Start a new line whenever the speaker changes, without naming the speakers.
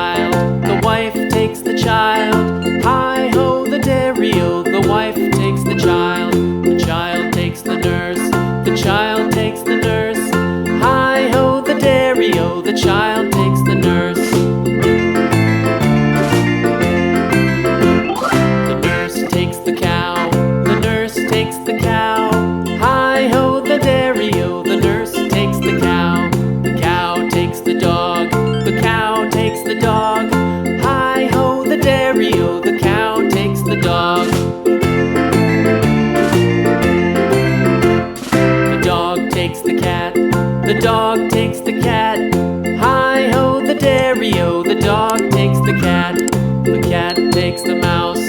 child, the wife takes the child. Hi-ho, the dairy-o, the wife takes the child takes the nurse, the child takes the nurse. Hi-ho, the dairy-o, the child takes the nurse. The nurse takes the cow, the nurse takes the cow. Hi-ho, the dairy-o, the nurse takes the cow. The cow takes the dog, the cow takes the dog. Hi-ho, the dairy-o, the cow takes the dog. The dog takes the cat, the dog takes the cat. Hi-ho, the dairy-o, the dog takes the cat. The cat takes the mouse,